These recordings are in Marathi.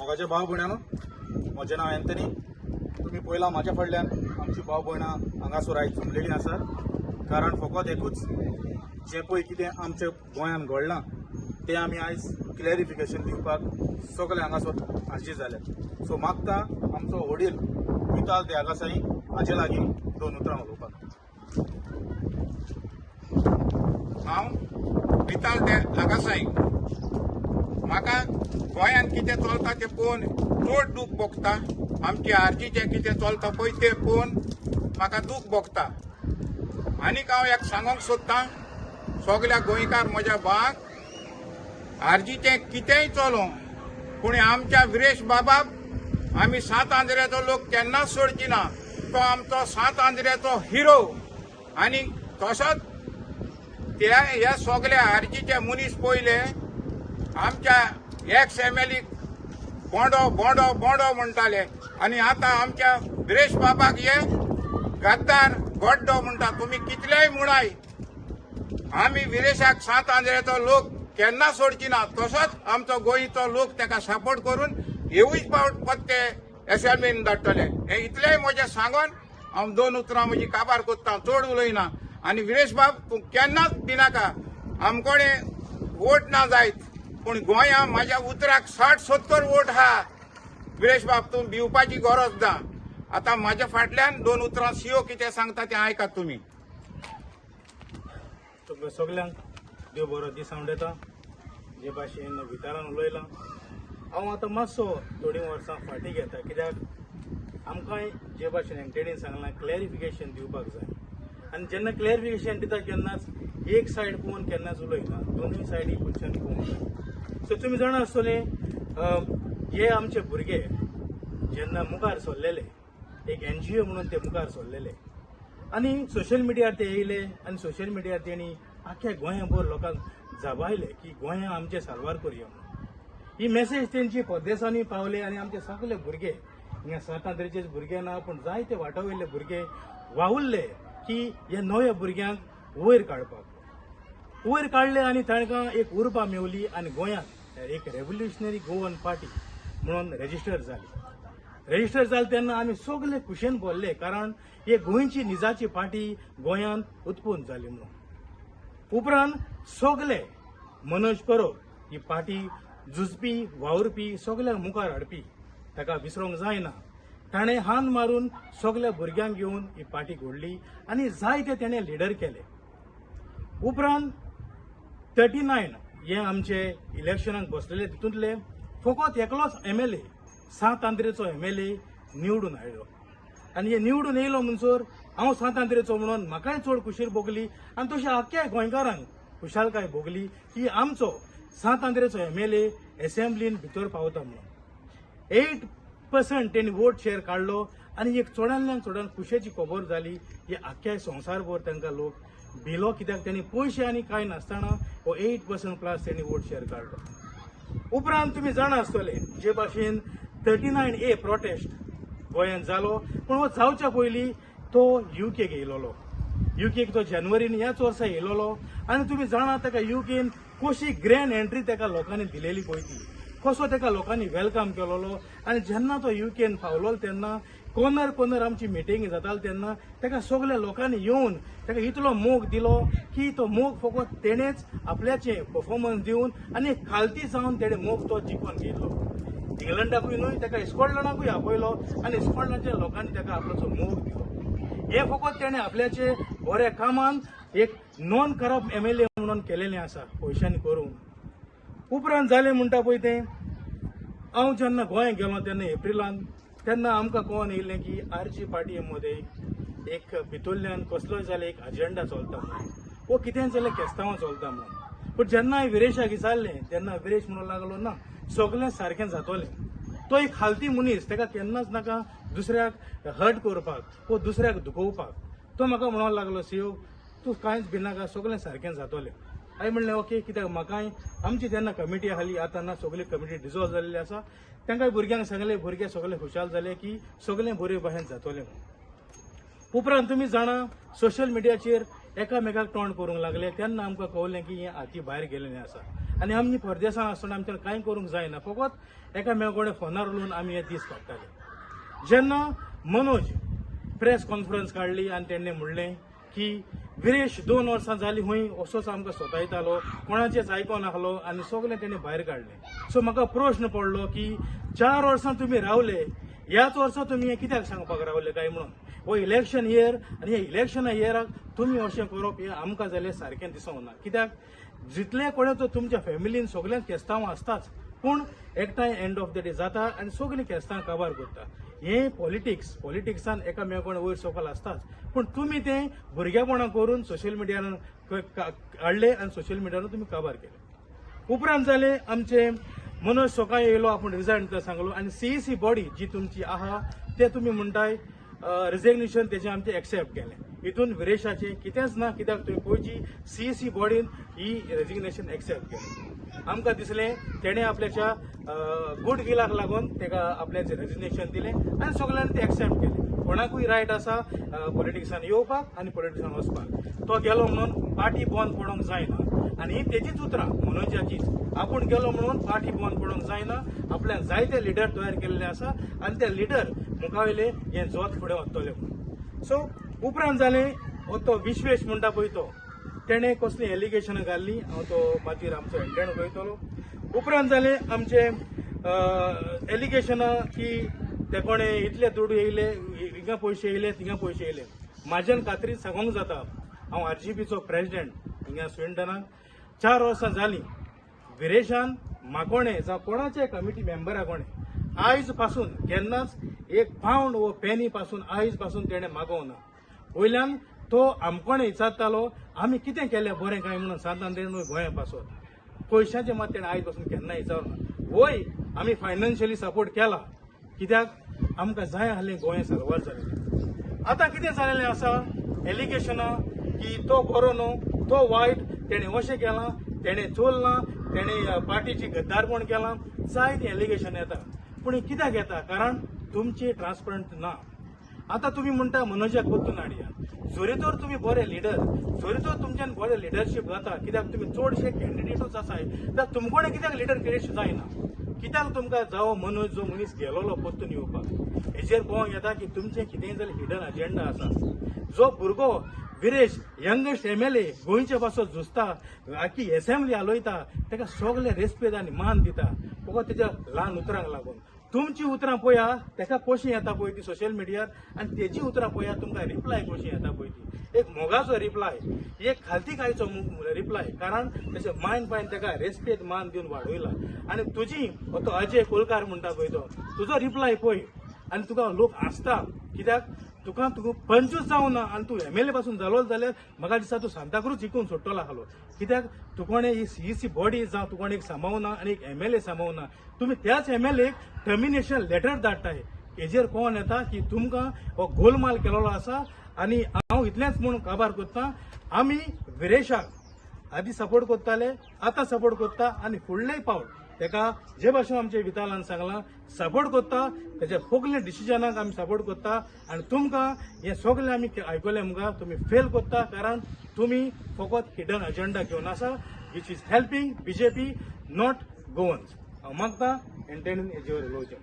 मोगाचे भाव भयणानो, म्हजें नांव एंथनी. तुमी पळयलां म्हाज्या फाटल्यान आमची भाव भयणां हांगासर आयज जमलेलीं आसात. कारण फकत एकूच, जें पळय कितें आमच्या गोंयांत घडलां तें आमी आयज क्लॅरिफिकेशन दिवपाक सगळे हांगासर हाजीर जाल्यात. सो मागता आमचो वडील विताल देगासाई हाजे लागीं 2 उतरां उलोवपाक. हांव विताल देगासाई. म्हाका गोंयांत कितें चलता तें पळोवन चड दूख भोगता. आमची आरजीचें कितें चलता पळय तें पळोवन म्हाका दूख भोगता. आनीक हांव एक सांगूंक सोदतां सगल्या गोंयकार म्हज्या भावांक, आरजीचें कितेंय चलो पूण आमच्या विरेश बाबाक आमी सात आंद्रेचो लोक केन्नाच सोडची ना. तो आमचो सात आंद्रेचो हिरो. आनी तसोच हे सगळे आरजीचे मनीस पयले आमच्या एक्स एमएलएक बोंडो बोंडो बोंडो म्हणटाले आनी आतां आमच्या विरेश बाबाक हे गद्दार गड्डो म्हणटा. तुमी कितलेय म्हणाय, आमी विरेशाक सात आंद्रेचो लोक केन्ना सोडची ना. तसोच आमचो गोंयचो लोक ताका सपोर्ट करून येवूच पावट पत्ते एसेंब्लीन धाडटले. हे इतलेय म्हजें सांगून हांव 2 उतरां म्हजी काबार कोत्तां, चड उलयना. आनी विरेश बाब, तूं केन्नाच भिनाका. आमकोडे वोट ना जायत पूण गोंया म्हाज्या उतराक 60-70 वोट आहा. विरेश बाब, तूं भिवपाची गरज ना. आतां म्हाज्या फाटल्यान 2 उतरां सीओ कितें सांगता तें आयकात तुमी. तुमकां सगल्यांक देव बरो दीस येता. जे भाशेन वितारान उलयलां, हांव आतां मातसो थोडीं वर्सां फाटीं घेता. कित्याक आमकांय जे भाशेन एंटेडीन सांगलां क्लॅरिफिकेशन दिवपाक जाय. आनी जेन्ना क्लॅरिफिकेशन दिता केन्नाच एक सायड पळोवन केन्नाच उलयना, दोनूय सायडी खंयच्यान पळोवन. सो तुमी जाणा आसतले, हे आमचे भुरगे जेन्ना मुखार सरलेले, एक NGO म्हणून ते मुखार सरलेले आनी सोशल मिडियार ते येयले आनी सोशल मिडियार तेणी आख्या गोंयाभर लोकांक जाबायले की गोंया आमचे साल्वार करया म्हणून. ही मेसेज तेंची परदेसांनी पावले आनी आमचे सगळे भुरगे, हिंगा 7 आंद्रेचेच भुरगे ना पूण जायते वाटा वयले भुरगे वावुरले की हे नव्या भुरग्यांक वयर काडपाक. वयर काडले आनी तांकां एक उर्बा मेवली आनी गोंयांत एक रेव्होल्युशनरी गोवन पार्टी म्हणून रेजिस्टर जाली. रेजिस्टर जाले तेन्ना आमी सगळे खुशेन भरले, कारण हे गोंयची निजाची पार्टी गोंयांत उत्पन्न जाली म्हणून. उपरांत सगळे मनोज परब ही पार्टी झुजपी वावुरपी सगळ्यांक मुखार हाडपी, ताका विसरूंक जायना. ताणें हात मारून सगळ्या भुरग्यांक घेवन ही पार्टी घडली आनी जायते तेणें लिडर केले. उपरांत 39 हे आमचे इलेक्शनाक बसलेले, तितूंतले फकत एकलोच MLA 7 आंद्रेचो MLA निवडून आयलो. आनी हे निवडून येयलो म्हणसर हांव 7 आंद्रेचो म्हणून म्हाकाय चड खुशी भोगली आनी तशें आख्या गोंयकारांक खुशालकाय भोगली की आमचो 7 आंद्रेचो MLA एसेंब्लीन भितर पावता म्हणून. 8% तेणी वोट शेअर काडलो आनी एक चडांतल्यान चडान खुशेची खबर जाली. हे आख्या संवसारभर तांकां लोक भिलो, कित्याक तेणी पयशे आनी कांय नासतना हो 8% प्लस तेणी वोट शेअर काडलो. उपरांत तुमी जाणा आसतले जे भाशेन 39A प्रोटेस्ट गोंयांत जालो, पूण हो जावच्या पयलीं तो UK येयलोलो. UK तो जानेवारीन ह्याच वर्सा येयलोलो आनी तुमी जाणा ताका UKन कशी ग्रँड एंट्री ताका लोकांनी दिलेली पळय ती, कसो ताका लोकांनी वेलकम केलोलो. आनी जेन्ना तो UKन पावलो तेन्ना कोनर आमची मिटींग जाताली तेन्ना ताका सगळ्या लोकांनी येवन ताका इतलो मोग दिलो की तो मोग फकत तेणेच आपल्याचे परफॉर्मन्स दिवन आनी खालती जावन तेणे मोग तो जिखून गेलो. इंग्लंडाकूय न्हय, ताका स्कॉटलंडाकूय आपयलो आनी स्कॉटलंडाच्या लोकांनी ताका आपलो मोग दिलो. हे फकत तेणे आपल्याचे बऱ्या कामान एक नॉन करप्ट MLA म्हणून केलेलें आसा, पयशांनी करून. उपरांत जालें म्हणटा पळय तें, हांव जेन्ना गोंयांत गेलो तेन्ना एप्रिलांत, तेन्ना आमकां कळोन येयलें की आरजी पार्टी मदें एक भितरल्यान कसलोय जाल्यार एक अजेंडा चलता म्हणून, वो कितें जाल्यार केस्तांवां चलता म्हणून. पूण जेन्ना हांवें विरेशाक विचारलें तेन्ना विरेश म्हणूंक लागलो, ना सगळें सारकें जातलें. तो एक खालती मनीस, ताका केन्नाच नाका दुसऱ्याक हर्ट करपाक वा दुसऱ्याक दुखोवपाक. तो म्हाका म्हणूंक लागलो, सीओ तूं कांयच भिनाका, सगळें सारकें जातलें. हांवें म्हणलें ओके, कित्याक म्हाकाय आमची तेन्ना कमिटी आसली, आतां ना सगळी कमिटी डिजॉल्व जाल्ली आसा. तांकांय भुरग्यांक सांगलें, भुरगे सगळे खुशाल जाले की सगळें बरे भाशेन जातलें म्हणून. उपरांत तुमी जाणा सोशल मिडियाचेर एकामेकाक तोंड करूंक लागले तेन्ना आमकां कळलें की हें हाती भायर गेलेलें आसा आनी आमी परदेसांत आसतना आमच्यान कांय करूंक जायना, फकत एकामेकाकडे फोनार उलोवन आमी हे दीस काडटाले. जेन्ना मनोज प्रेस कॉन्फरन्स काडली आनी तेणें म्हणलें की विरेश 2 वर्सां जालीं हूंय असोच आमकां सोतायतालो, कोणाचेच आयकोनाहलो आनी सगळें तेणें भायर काडलें. सो म्हाका प्रश्न पडलो की 4 वर्सां तुमी रावले, ह्याच वर्सा तुमी हें कित्याक सांगपाक रावले काय म्हणून. हो इलेक्शन इयर आनी ह्या इलेक्शना इयराक तुमी अशें करप हें आमकां जाल्यार सारकें दिसूंक ना. कित्याक जितले कोणें तो तुमच्या फॅमिलीन सगळ्यांक केस्तांव आसताच, पूण एकठांय एंड ऑफ द डे जाता आनी सगळीं केस्तां काबार करता. हे पॉलिटिक्सान एकामेकाकडे वयर सकयल आसताच, पूण तुमी तें भुरगेपणां करून सोशल मिडियान काडले आनी सोशल मिडियान तुमी काबार केले. उपरांत जाले आमचे मनोज सकाळी येयलो, आपूण रिजायन करता सांगलो आनी सीईसी बॉडी जी तुमची आहा ते तुमी म्हणटाय रिजिग्नेशन तेजें आमचें एक्सेप्ट केलें. हितून विरेशाचें कितेंच ना, कित्याक तुवें पयची सीईसी बॉडीन ही रेजिग्नेशन एक्सेप्ट केलें. आमकां दिसलें तेणें आपल्याच्या गुड विलाक लागून तेका आपल्याचें रेजिग्नेशन दिलें आनी सगळ्यांनी तें एक्सेप्ट केलें. कोणाकूय रायट आसा पॉलिटिक्सान येवपाक आनी पॉलिटिक्सान वचपाक. तो गेलो म्हणून पार्टी बंद पडोवंक जायना आनी ही तेजीच उतरां मनोजाचीच. आपूण गेलो म्हणून पार्टी बंद पडोवंक जायना, आपल्याक जायते लिडर तयार केल्ले आसा आनी ते लिडर मुखावयले हें जोत फुडें वतले म्हणून. सो उपरांत जालें तो विश्वेश म्हणटा पळय तो, तेणें कसली एलिगेशनां घाल्ली, हांव तो मागीर आमचो एंडेण उलयतलो. उपरांत जालें आमचे एलिगेशनां की ते कोणें इतले दुडू येयले, हिंगा पयशे येयले थिंगा पयशे येयले. म्हाज्यान खात्रीन सांगूंक जाता, हांव आरजीपीचो प्रेसिडेंट हिंगा स्विडनाक 4 वर्सां जालीं. विरेशान म्हाकोणें जावं कोणाचे कमिटी मेंबरा कोणें आयज पासून केन्नाच एक पावंड वो पेनी पासून आयज पासून तेणें मागोवं ना. वयल्यान तो आमकोणें विचारतालो आमी कितें केलें बरें काय म्हणून सांतांद्रेन गोंया पासून. पयशांचे मात तेणें आयज पासून केन्ना विचारूं ना. वय आमी फायनान्शियली सपोर्ट केला, कित्याक आमकां जाय आसलें गोंय सर्वर जालें. आतां कितें जालेलें आसा एलिगेशनां की तो बरो न्हू, तो वायट, तेणें अशें केलां, तेणें चोरलां, तेणें पार्टीची गद्दारपण केलां, जायती एलिगेशन येता. पूण कित्याक येता? कारण तुमची ट्रान्सपरंट ना. आतां तुमी म्हणटा मनोजाक परतून हाडया. जोरी तर तुमी बरे लिडर, जोरी तर तुमच्यान बरें लिडरशीप जाता, कित्याक तुमी चडशे कॅन्डिडेटूच आसाय, जाल्यार तुमकोणें कित्याक लिडर क्रिएट जायना? कित्याक तुमकां जावो मनोज जो मनीस गेलोलो परतून येवपाक, हेजेर पळोवंक येता की तुमचें कितेंय जाल्यार हिडन अजेंडा आसा. जो भुरगो विरेश यंगेस्ट एमएलए गोंयचे पासून झुजता, आखी एसेंब्ली हालयता, ताका सगळे रेस्पेद आनी मान दिता, फकत तेज्या ल्हान उतरांक लागून. तुमची उतरां पळया, ताका कशीं येता पळय ती सोशल मिडियार, आनी तेजी उतरां पळया तुमकां रिप्लाय कशीं येता पळय ती. एक मोगाचो रिप्लाय, एक खालतीकायचो रिप्लाय, कारण तेचे मायंड पायन ताका रेस्पेद मान दिवन वाडयला. आनी तुजी तो अजय कोलकार म्हणटा पळय तो, तुजो रिप्लाय पळय आनी तुका लोक आसता. कित्याक तुका 25 जावं ना आनी तूं एमएलए पासून जालो जाल्यार म्हाका दिसता तूं सांताक्रूज जिखून सोडटलो आसलो. कित्याक तुकोणें ही सीईसी बॉडी जावं तुकोणें एक सांबाळना आनी एक एमएलए सांबाळना. तुमी त्याच एमएलएक टर्मिनेशन लेटर धाडटाय. हेजेर कोण येता की तुमकां हो गोलमाल केलेलो आसा. आनी हांव इतलेंच म्हणून काबार करतां, आमी विरेशाक आदी सपोर्ट करताले, आतां सपोर्ट करता आनी फुडलेय पावल तेका जे भाशेन आमच्या वितालान सांगलां सपोर्ट करता. तेच्या सगळे डिसिजनाक आमी सपोर्ट करता आनी तुमकां हे सगळें आमी आयकलें मुखार तुमी फेल करता, कारण तुमी फकत हिडन अजेंडा घेवन आसा, which is helping BJP not Goans. हांव मागतां एंटेनीन हेजेर उलोवचें.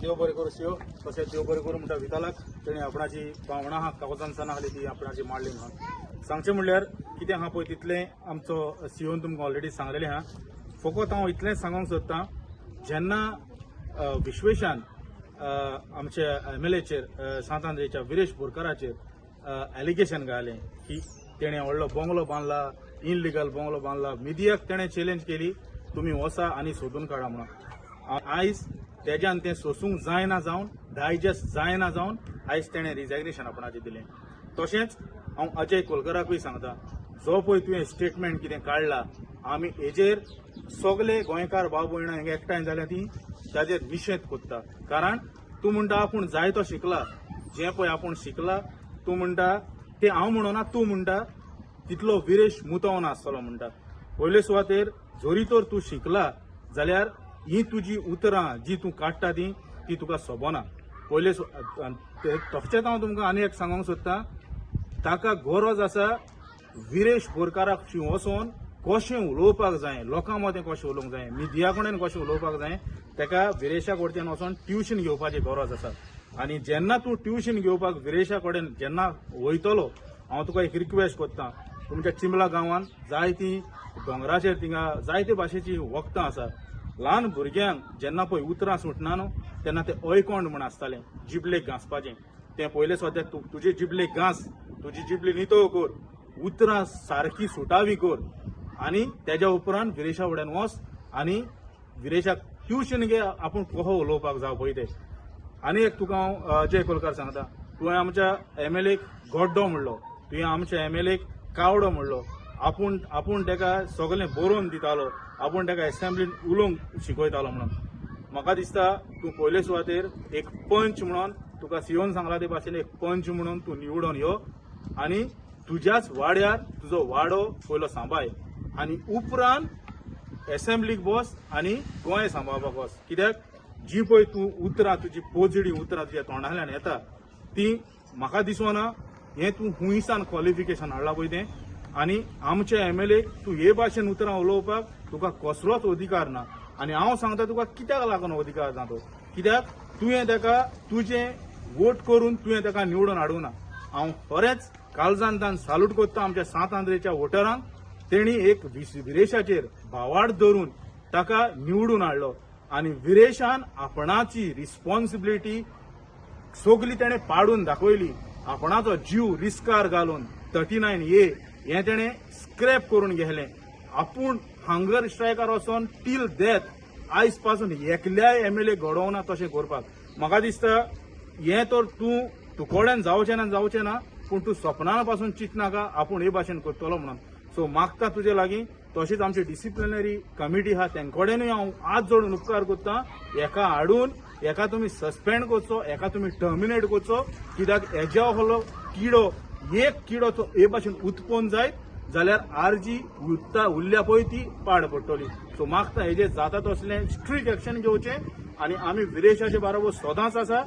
देव बरें करूं सीओ. तशेंच देव बरें करूं म्हणटा वितालाक, तेणें आपणाची भावना आहा कागजान साना आहली ती आपणाची मांडली म्हणून. सांगचें म्हणल्यार कितें आहा पळय तितलें आमचो सीओन तुमकां ऑलरेडी सांगलेलें आहा. फकत हांव इतलेंच सांगूंक सोदतां, जेन्ना विश्वेशान आमचे एमएलएचेर सांतांद्रेच्या विरेश बोरकाराचेर एलिगेशन घालें की तेणें व्हडलो बंगलो बांदला, इनलिगल बंगलो बांदला, मिडियाक तेणें चॅलेंज केली तुमी वचा आनी सोदून काडा म्हणून. आयज तेज्यान तें सोसूंक जायना जावन, डायजेस्ट जायना जावन आयज तेणें रिजाग्नेशन आपणाचें दिलें. तशेंच हांव अजय कोलकराकूय सांगता, जो पळय तुवें स्टेटमेंट कितें काडला, आमी हेजेर सगळे गोंयकार भाव भयणां हिंगा एकठांय जाल्यार ती ताजेर निशेध कोत्ता. कारण तूं म्हणटा आपूण जाय तो शिकला, जें पळय आपूण शिकला तूं म्हणटा तें हांव म्हणना, तूं म्हणटा तितलो विरेश मुतोव नासतलो म्हणटा. पयले सुवातेर जोरी तर तूं शिकला जाल्यार ही तुजी उतरां जी तूं काडटा ती तुका सोबना. पयले तशेंच हांव तुमकां आनी एक सांगूंक सोदतां, ताका गरज आसा विरेश बोरकाराक वचोन कशें उलोवपाक जाय, लोकां मदें कशें उलोवंक जाय, मिडिया कडेन कशें उलोवपाक जाय, ताका विरेशा कडच्यान वचून ट्युशन घेवपाची गरज आसा. आनी जेन्ना तूं ट्युशन घेवपाक विरेशा कडेन जेन्ना वयतलो, हांव तुका एक रिक्वेस्ट करतां, तुमच्या चिंबला गांवांत जायतीं दोंगराचेर थिंगा जायते भाशेची वखदां आसा. ल्हान भुरग्यांक जेन्ना पळय उतरां सुटना न्हू तेन्ना ते अयकोंड म्हण आसतालें जिबलेक घांसपाचें. तें पयलें सद्याक तुजे जिबलेक घांस, तुजी जिबली नितळ कर, उतरां सारकी सुटावी कर आनी तेज्या उपरांत विरेशा फुड्यान वच आनी विरेशाक ट्युशन घे आपूण कसो उलोवपाक जावं पळय तें. आनी एक तुका हांव अजय कोलकार सांगता, तुवें आमच्या एमएलएक गड्डो म्हणलो, तुवें आमच्या एमएलएक कावडो म्हणलो, आपूण ताका सगळें बरोवन दितालो, आपूण ताका एसेंब्लीन उलोवंक शिकयतालो म्हणून. म्हाका दिसता तूं पयले सुवातेर एक पंच म्हणून, तुका सीओन सांगला ते भाशेन एक पंच म्हणून तूं निवडून यो आनी तुज्याच वाड्यार तुजो वाडो पयलो सांबाळ आनी उपरांत एसेंब्लीक बस आनी गोंय सांबाळपाक वच. कित्याक जी पळय तूं उतरां, तुजी पोजडी उतरां तुज्या तोंडांतल्यान येता ती म्हाका दिसना हें तूं हुंयसान क्वॉलिफिकेशन हाडलां पळय तें. आनी आमच्या एमएलएक तूं हे भाशेन उतरां उलोवपाक तुका कसलोच अधिकार ना. आनी हांव सांगता तुका कित्याक लागून अधिकार ना तो, कित्याक तुवें ताका तुजें वोट करून तुवें ताका निवडून हाडूंक ना. हांव खरेंच काळजांतल्यान साल्यूट करता आमच्या सात आंध्रेच्या वोटरांक. तेणी एक विरेशाचेर भावार्थ धरून ताका निवडून हाडलो आनी विरेशान आपणाची रिस्पॉन्सिबिलिटी सगळी तेणें पाडून दाखयली. आपणाचो जीव रिस्कार घालून 39A हें तेणें स्क्रॅप करून गेलें. आपूण हंगर स्ट्रायकार वचोन टील डेथ आयज पासून एकल्याय एमएलए घडोवना तशें करपाक. म्हाका दिसता हें तर तूं तुकोड्यान जावचें ना पूण तूं सपनान पासून चिंतनाका आपूण हे भाशेन करतलो म्हणून. सो मागता तुजे लागीं, तशीच आमची डिसिप्लिनरी कमिटी आहा तेंकडेनूय हांव हात जोडून उपकार करता, एका हाडून एका तुमी सस्पेंड करचो, एका तुमी टर्मिनेट करचो. कित्याक हेज्या हलो किडो एक किडो तो हे भाशेन उत्पन्न जायत जाल्यार आरजी उरल्या पळय ती पाड पडटली. सो मागता हेजेर जाता तसलें स्ट्रिक्ट एक्शन घेवचें आनी आमी विरेशाचे बाराबर सदांच आसा.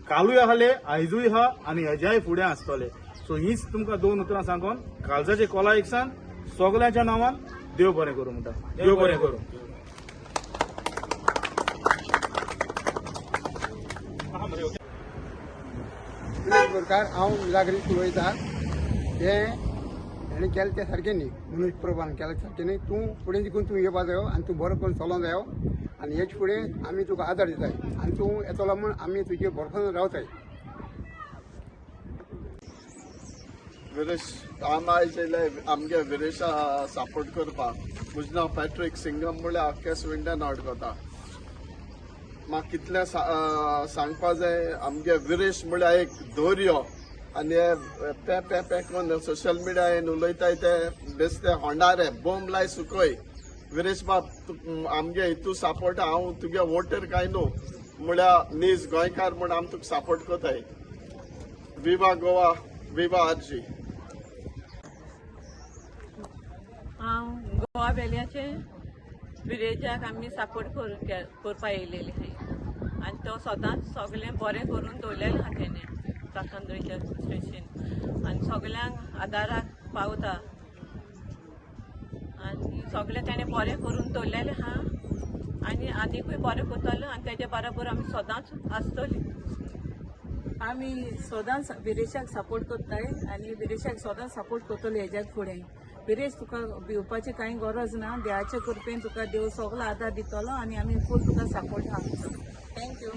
कालूय आहले, आयजूय आहा आनी हेज्याय फुडें आसतले. सो हीच तुमकां दोन उतरां सांगून काळजाचे कोला एकसान सगळ्यांच्या नांवान देव बरें करूं म्हणटा. देव बरें करूं. प्रकार हांव जागृत उलयतां. हेणें केलें तें सारकें न्ही, मनीस प्रभान केलें सारकें न्ही. तूं फुडें देखून तूं येवपा जायो आनी तूं बरो करून चलोवंक जायो आनी हेचे फुडें आमी तुका आदार दिताय आनी तूं येतलो म्हूण आमी तुजे भरपूर रावताय. विरेश हांव आयज येयले आमगे विरेशा सपोर्ट करपाक. म्हजें नांव पॅट्रीक सिंगम म्हळ्यार आख्या स्विंडन अडकता. म्हाका कितलें सांगपा जाय, आमगे विरेश म्हळ्यार एक धैर्य आनी पे पे पे करून सोशल मिडियान उलयताय ते बेश्टे होंडारे बोंब लाय सुकय. विरेश बाब आमगे हितू सपोर्ट हांव तुगे वोटर काय न्हू म्हळ्यार नीज गोंयकार म्हूण आमी तुका सपोर्ट करताय. विवा गोवा, विवा आरजी. हांव गोवा वेल्याचे विरेजाक आमी सपोर्ट करपा येयलेली आहाय आनी तो सदांच सगळें बरें करून दवरलेलें आहा तेणें काकंद्रेच्या स्टेशन आनी सगळ्यांक आदाराक पावता आनी सगळें तेणें बरें करून दवरलेलें आहा आनी आनीकूय बरें करतलो आनी तेज्या बरोबर आमी सदांच आसतलीं. आमी सदांच विरेशाक सपोर्ट करताय आनी विरेशाक सदांच सपोर्ट करतले हेज्याक फुडें. विरेश तुका भिवपाची कांय गरज ना, देवाचे कृपेन तुका देव सगळो आदार दितलो आनी आमी फूल तुका सपोर्ट आहा. थँक्यू.